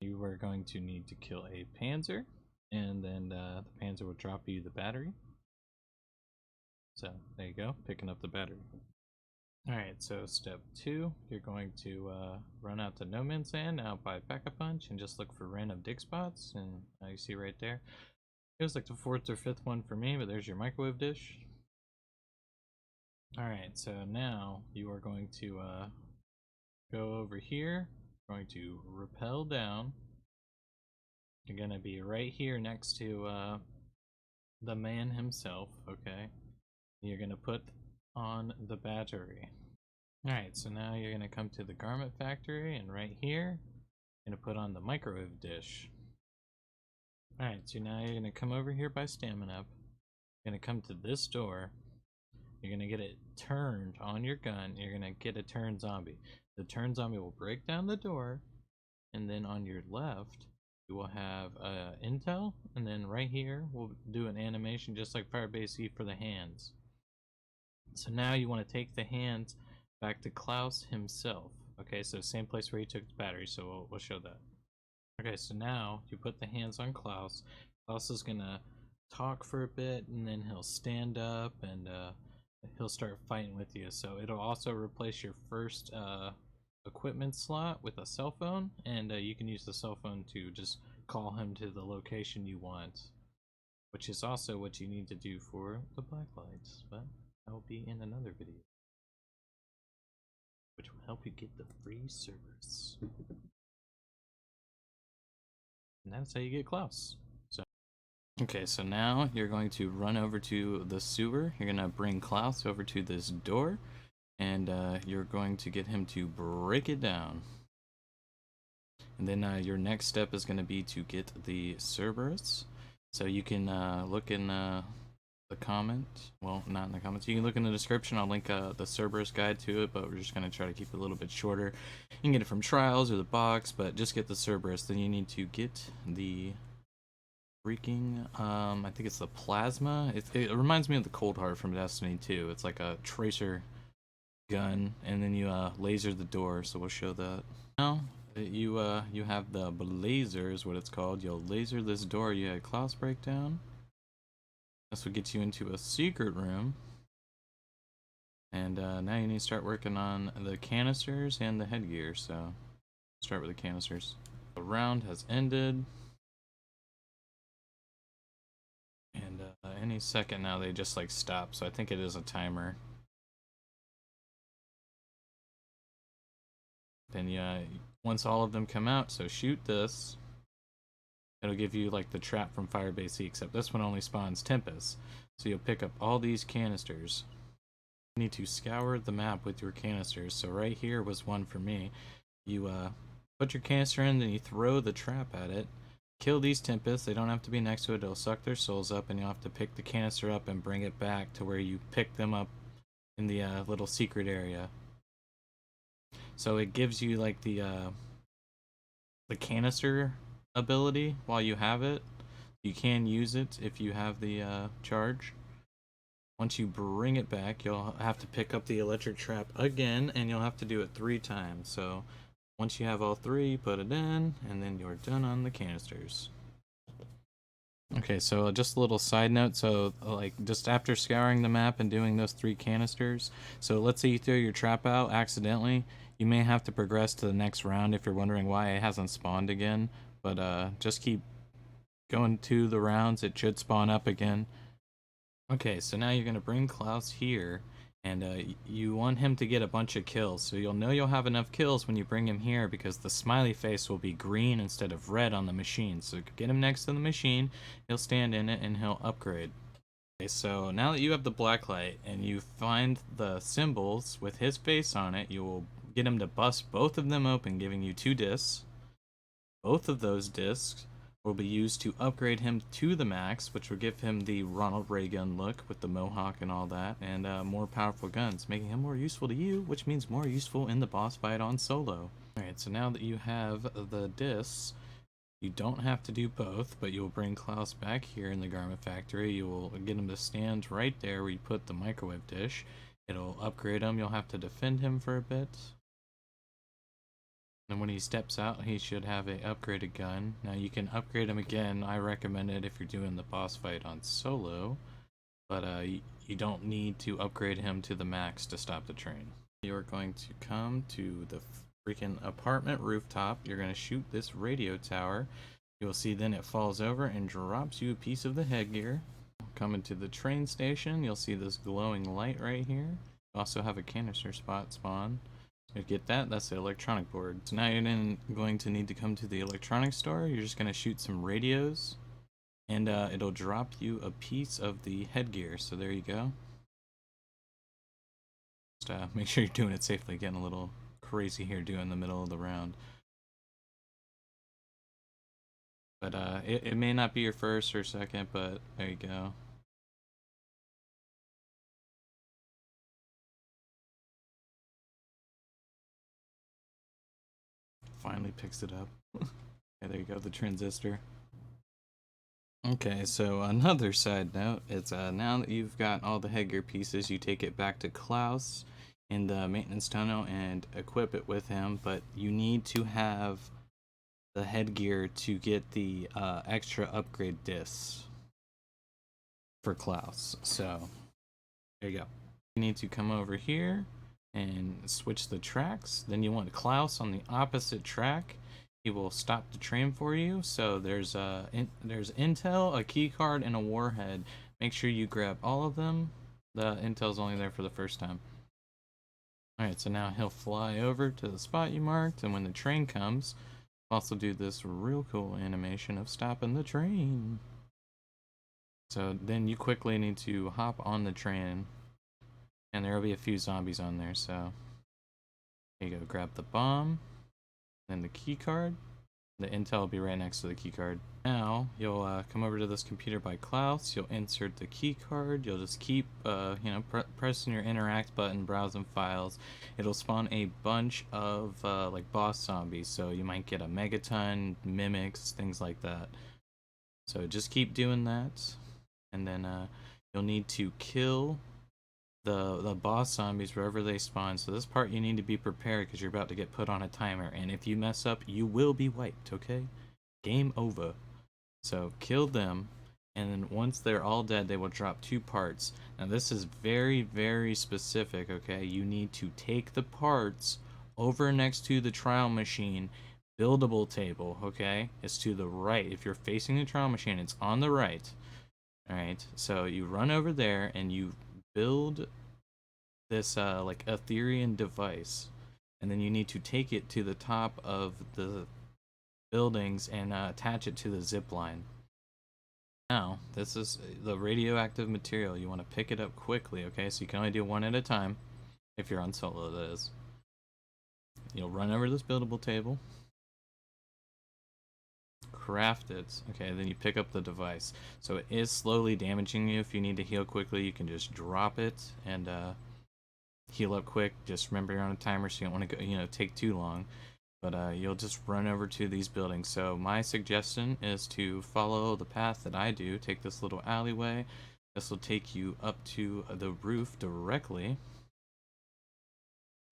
You are going to need to kill a panzer, and then the panzer will drop you the battery. So there you go, picking up the battery. Alright, so step 2, you're going to run out to no man's land out by Pack-a-Punch and just look for random dig spots, and you see right there. It was like the 4th or 5th one for me, but there's your microwave dish. Alright, so now you are going to go over here, going to rappel down. You're going to be right here next to the man himself, okay? You're going to put on the battery. Alright, so now you're going to come to the garment factory, and right here, you're going to put on the microwave dish. Alright, so now you're going to come over here by stamina up. You're going to come to this door. You're going to get it turned on your gun. You're going to get a turned zombie. The turned zombie will break down the door, and then on your left, you will have intel, and then right here, we'll do an animation just like Firebase E for the hands. So now you want to take the hands back to Klaus himself. Okay, so same place where he took the battery, so we'll show that. Okay, so now you put the hands on Klaus. Klaus is gonna talk for a bit, and then he'll stand up, and he'll start fighting with you. So it'll also replace your first equipment slot with a cell phone, and you can use the cell phone to just call him to the location you want, which is also what you need to do for the black lights, but that will be in another video, which will help you get the free servers. And that's how you get Klaus. So, okay, so now you're going to run over to the sewer. You're gonna bring Klaus over to this door, and you're going to get him to break it down. And then your next step is going to be to get the Cerberus. So you can look in the comment. Well, not in the comments. You can look in the description. I'll link the Cerberus guide to it, but we're just going to try to keep it a little bit shorter. You can get it from Trials or the box, but just get the Cerberus. Then you need to get the freaking, I think it's the Plasma. It reminds me of the Cold Heart from Destiny 2. It's like a tracer gun, and then you laser the door, so we'll show that. Now you have the blazer is what it's called. You'll laser this door. You had Klaus breakdown. This will get you into a secret room, and now you need to start working on the canisters and the headgear. So start with the canisters. The round has ended, and any second now they just like stop, so I think it is a timer. Then once all of them come out, so shoot this. It'll give you like the trap from Firebase E, except this one only spawns Tempest. So you'll pick up all these canisters. You need to scour the map with your canisters. So right here was one for me. You put your canister in, then you throw the trap at it. Kill these Tempests. They don't have to be next to it. It'll suck their souls up, and you'll have to pick the canister up and bring it back to where you picked them up in the little secret area. So it gives you like the canister ability while you have it. You can use it if you have the charge. Once you bring it back, you'll have to pick up the electric trap again, and you'll have to do it 3 times. So once you have all 3, put it in, and then you're done on the canisters. Okay, so just a little side note. So like just after scouring the map and doing those 3 canisters, so let's say you throw your trap out accidentally, you may have to progress to the next round if you're wondering why it hasn't spawned again. But just keep going to the rounds, it should spawn up again. Okay, so now you're gonna bring Klaus here, and you want him to get a bunch of kills. So you'll know you'll have enough kills when you bring him here, because the smiley face will be green instead of red on the machine. So get him next to the machine, he'll stand in it, and he'll upgrade. Okay, so now that you have the blacklight and you find the symbols with his face on it, you will get him to bust both of them open, giving you 2 discs. Both of those discs will be used to upgrade him to the max, which will give him the Ronald Reagan look with the mohawk and all that, and more powerful guns, making him more useful to you, which means more useful in the boss fight on solo. Alright, so now that you have the discs, you don't have to do both, but you'll bring Klaus back here in the garment factory. You will get him to stand right there where you put the microwave dish. It'll upgrade him. You'll have to defend him for a bit. And when he steps out, he should have a upgraded gun. Now you can upgrade him again. I recommend it if you're doing the boss fight on solo, but you don't need to upgrade him to the max to stop the train. You're going to come to the freaking apartment rooftop. You're going to shoot this radio tower. You'll see then it falls over and drops you a piece of the headgear. Coming to the train station, you'll see this glowing light right here. You also have a canister spot spawn. You get that, that's the electronic board. So now you're then going to need to come to the electronics store. You're just going to shoot some radios, and it'll drop you a piece of the headgear. So there you go. Just make sure you're doing it safely. Getting a little crazy here doing the middle of the round. But it may not be your first or second, but there you go. Finally picks it up. Okay, there you go, the transistor. Okay, so another side note, it's now that you've got all the headgear pieces, you take it back to Klaus in the maintenance tunnel and equip it with him, but you need to have the headgear to get the extra upgrade discs for Klaus. So there you go. You need to come over here and switch the tracks. Then you want Klaus on the opposite track. He will stop the train for you. So there's intel, a key card, and a warhead. Make sure you grab all of them. The intel's only there for the first time. Alright, so now he'll fly over to the spot you marked, and when the train comes, also do this real cool animation of stopping the train. So then you quickly need to hop on the train, and there will be a few zombies on there, so there you go, grab the bomb, then the key card. The intel will be right next to the key card. Now you'll come over to this computer by Klaus, you'll insert the key card, you'll just keep pressing your interact button, browsing files. It'll spawn a bunch of like boss zombies, so you might get a megaton, mimics, things like that. So just keep doing that, and then you'll need to kill the boss zombies wherever they spawn. So this part you need to be prepared because you're about to get put on a timer, and if you mess up you will be wiped. Okay, game over. So kill them, and then once they're all dead they will drop 2 parts. Now this is very, very specific. Okay, you need to take the parts over next to the trial machine buildable table. Okay, it's to the right. If you're facing the trial machine, it's on the right. All right, so you run over there and you build this like Ethereum device, and then you need to take it to the top of the buildings and attach it to the zip line. Now this is the radioactive material. You want to pick it up quickly, okay? So you can only do one at a time if you're on solo, that is. You'll run over this buildable table, craft it, okay, then you pick up the device. So it is slowly damaging you. If you need to heal quickly you can just drop it and heal up quick. Just remember you're on a timer, so you don't want to go, take too long. But you'll just run over to these buildings. So my suggestion is to follow the path that I do. Take this little alleyway. This will take you up to the roof directly,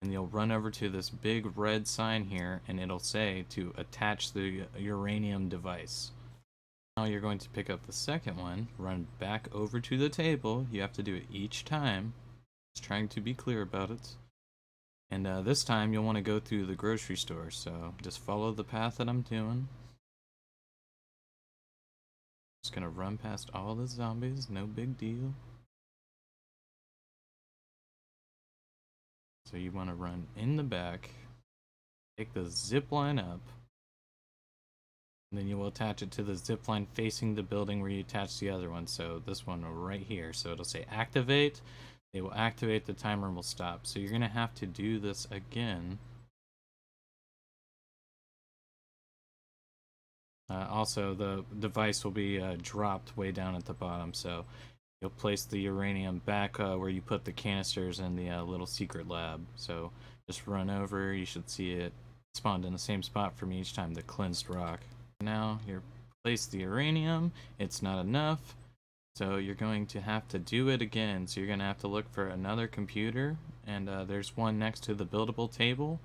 and you'll run over to this big red sign here, and it'll say to attach the uranium device. Now you're going to pick up the second one, run back over to the table. You have to do it each time. Just trying to be clear about it. And this time you'll want to go through the grocery store, so just follow the path that I'm doing. Just gonna run past all the zombies, no big deal. So you want to run in the back, take the zip line up, and then you will attach it to the zip line facing the building where you attach the other one. So this one right here. So it'll say activate. They will activate, the timer will stop. So you're gonna have to do this again. Also, the device will be dropped way down at the bottom, so you'll place the uranium back where you put the canisters in the little secret lab. So just run over, you should see it spawned in the same spot for me each time, the cleansed rock. Now you place the uranium, it's not enough, so you're going to have to do it again. So you're going to have to look for another computer, and there's one next to the buildable table.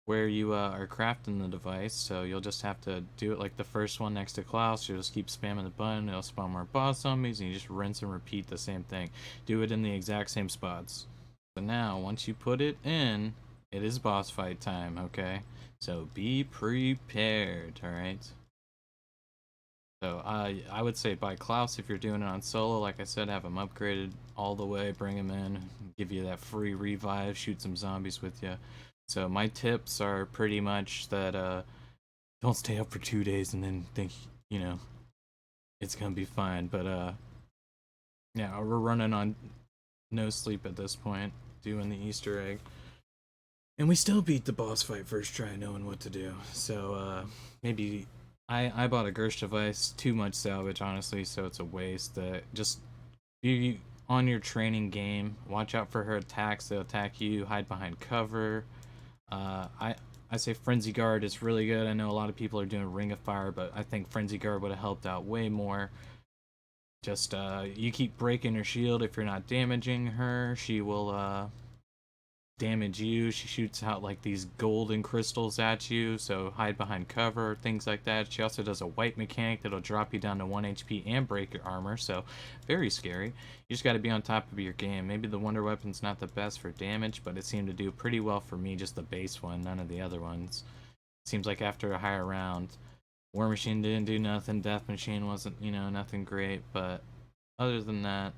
where you are crafting the device. So you'll just have to do it like the first one next to Klaus. You'll just keep spamming the button. It'll spawn more boss zombies, and you just rinse and repeat the same thing. Do it in the exact same spots. So now, once you put it in, it is boss fight time, okay? So be prepared, alright? So I would say buy Klaus if you're doing it on solo. Like I said, have him upgraded all the way, bring him in, give you that free revive, shoot some zombies with you. So my tips are pretty much that don't stay up for 2 days and then think, you know, it's gonna be fine. But yeah, we're running on no sleep at this point, doing the Easter egg. And we still beat the boss fight first try, knowing what to do. So maybe I bought a Gersh device, too much salvage, honestly, so it's a waste. Just you on your training game, watch out for her attacks. They'll attack you, hide behind cover. I say Frenzy Guard is really good. I know a lot of people are doing Ring of Fire, but I think Frenzy Guard would have helped out way more. Just you keep breaking her shield. If you're not damaging her, she will damage you. She shoots out like these golden crystals at you, so hide behind cover, things like that. She also does a white mechanic that'll drop you down to 1 HP and break your armor, so very scary. You just got to be on top of your game. Maybe the wonder weapon's not the best for damage, but it seemed to do pretty well for me, just the base one, none of the other ones. Seems like after a higher round, War Machine didn't do nothing, Death Machine wasn't, you know, nothing great, but other than that.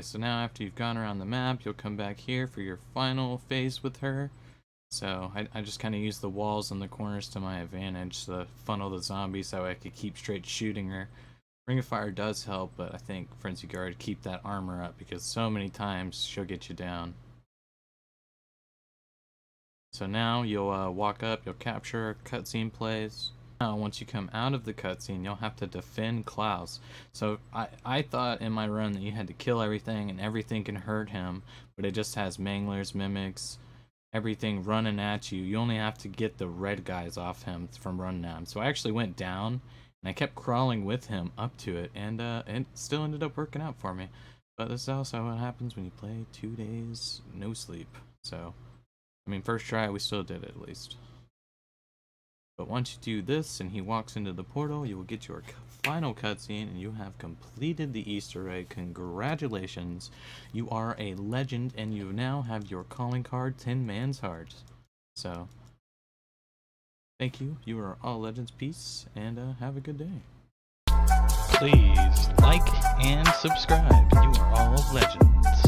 So now after you've gone around the map, you'll come back here for your final phase with her. So I just kind of use the walls and the corners to my advantage to funnel the zombies so I could keep straight shooting her. Ring of Fire does help, but I think Frenzy Guard keep that armor up because so many times she'll get you down. So now you'll walk up, you'll capture, cutscene plays. Now, once you come out of the cutscene, you'll have to defend Klaus. So I thought in my run that you had to kill everything and everything can hurt him, but it just has manglers, mimics, everything running at you. You only have to get the red guys off him from running at him. So I actually went down and I kept crawling with him up to it, and it still ended up working out for me. But this is also what happens when you play 2 days no sleep. So I mean, first try we still did it at least. But once you do this and he walks into the portal, you will get your final cutscene and you have completed the Easter egg. Congratulations. You are a legend and you now have your calling card, Tin Man's Heart. So, thank you. You are all legends. Peace and have a good day. Please like and subscribe. You are all legends.